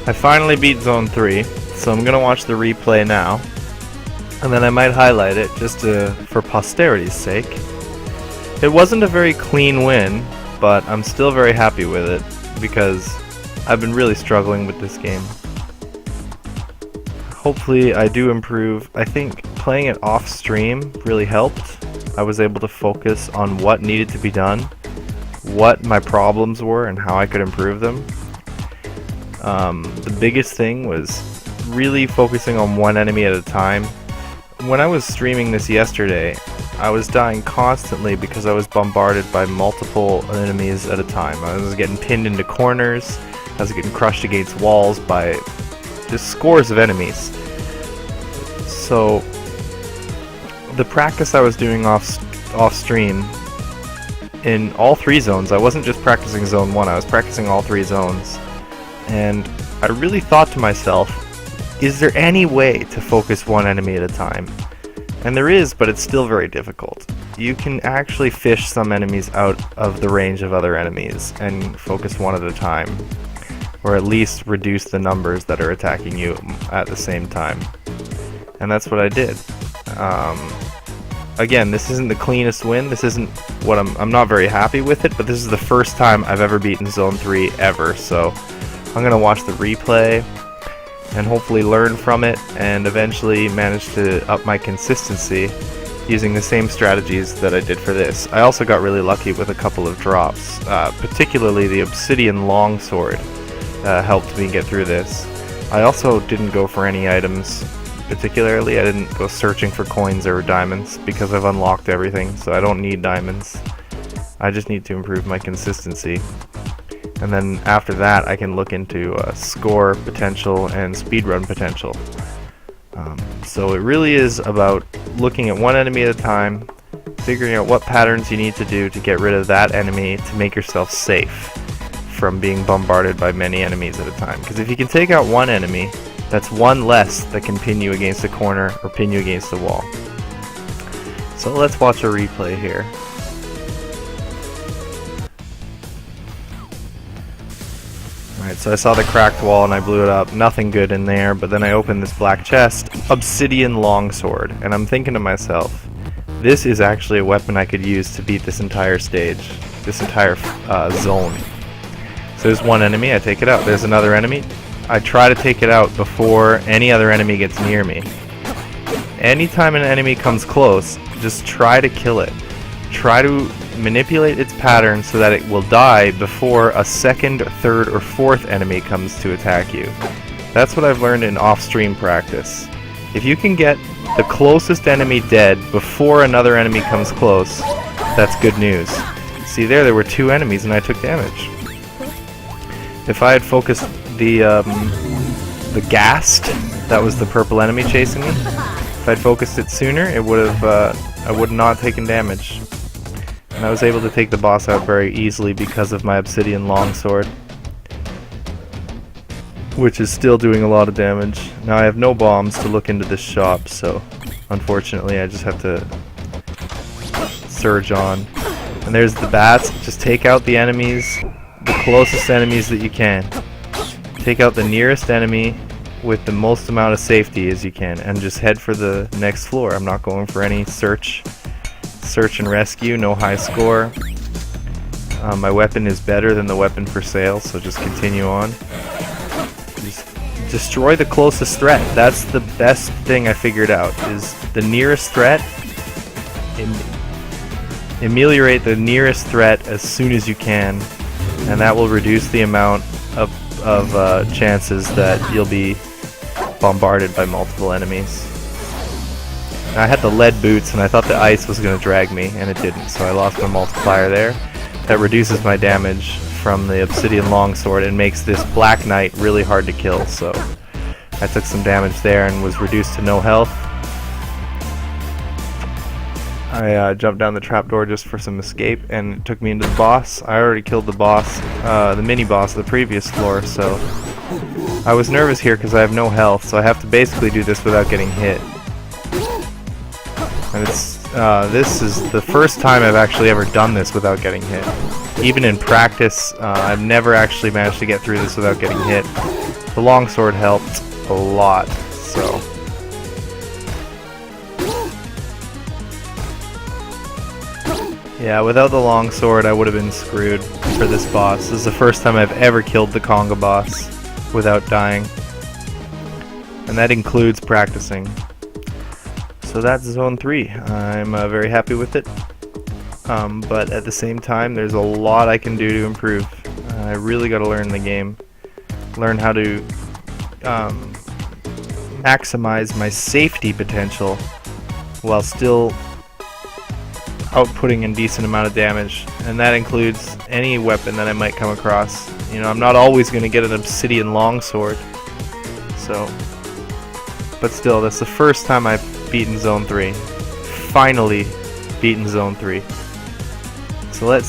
I finally beat Zone 3, so I'm gonna watch the replay now, and then I might highlight it just for posterity's sake. It wasn't a very clean win, but I'm still very happy with it, because I've been really struggling with this game. Hopefully I do improve. I think playing it off stream really helped. I was able to focus on what needed to be done, what my problems were, and how I could improve them. The biggest thing was really focusing on one enemy at a time. When I was streaming this yesterday, I was dying constantly because I was bombarded by multiple enemies at a time. I was getting pinned into corners, I was getting crushed against walls by just scores of enemies. So the practice I was doing off stream in all three zones, I wasn't just practicing zone 1, I was practicing all three zones. And I really thought to myself, is there any way to focus one enemy at a time? And there is, but it's still very difficult. You can actually fish some enemies out of the range of other enemies and focus one at a time, or at least reduce the numbers that are attacking you at the same time. And that's what I did. Again, this isn't the cleanest win. This isn't what I'm not very happy with it, but this is the first time I've ever beaten Zone 3 ever, so I'm gonna watch the replay and hopefully learn from it and eventually manage to up my consistency using the same strategies that I did for this. I also got really lucky with a couple of drops, particularly the Obsidian Longsword helped me get through this. I also didn't go for any items particularly. I didn't go searching for coins or diamonds because I've unlocked everything, so I don't need diamonds. I just need to improve my consistency. And then after that I can look into score potential and speedrun potential. So it really is about looking at one enemy at a time, figuring out what patterns you need to do to get rid of that enemy to make yourself safe from being bombarded by many enemies at a time. Because if you can take out one enemy, that's one less that can pin you against a corner or pin you against the wall. So let's watch a replay here. Alright, so I saw the cracked wall and I blew it up. Nothing good in there, but then I opened this black chest, Obsidian Longsword, and I'm thinking to myself, this is actually a weapon I could use to beat this entire stage, this entire zone. So there's one enemy, I take it out. There's another enemy, I try to take it out before any other enemy gets near me. Anytime an enemy comes close, just try to kill it. Try to manipulate its pattern so that it will die before a second, third, or fourth enemy comes to attack you. That's what I've learned in off-stream practice. If you can get the closest enemy dead before another enemy comes close, that's good news. See there were two enemies and I took damage. If I had focused the Ghast, that was the purple enemy chasing me, if I'd focused it sooner, it would have I would not taken damage. And I was able to take the boss out very easily because of my Obsidian Longsword, which is still doing a lot of damage. Now I have no bombs to look into this shop, so unfortunately I just have to surge on. And there's the bats. Just take out the enemies, the closest enemies that you can. Take out the nearest enemy with the most amount of safety as you can, and just head for the next floor. I'm not going for any search and rescue, no high score. My weapon is better than the weapon for sale, so just continue on. Just destroy the closest threat. That's the best thing I figured out, is the nearest threat. Ameliorate the nearest threat as soon as you can, and that will reduce the amount of chances that you'll be bombarded by multiple enemies. I had the lead boots and I thought the ice was going to drag me, and it didn't, so I lost my multiplier there. That reduces my damage from the Obsidian Longsword and makes this Black Knight really hard to kill, so I took some damage there and was reduced to no health. I jumped down the trapdoor just for some escape, and it took me into the boss. I already killed the boss, the mini-boss of the previous floor, so I was nervous here because I have no health, so I have to basically do this without getting hit. And this is the first time I've actually ever done this without getting hit. even in practice, I've never actually managed to get through this without getting hit. The longsword helped a lot, so. Yeah, without the longsword, I would have been screwed for this boss. This is the first time I've ever killed the conga boss without dying. And that includes practicing. So that's Zone 3. I'm very happy with it. But at the same time, there's a lot I can do to improve. I really got to learn the game. Learn how to maximize my safety potential while still outputting a decent amount of damage. And that includes any weapon that I might come across. You know, I'm not always going to get an obsidian longsword. So, but still, that's the first time I've beaten Zone 3. Finally beaten Zone 3. So let's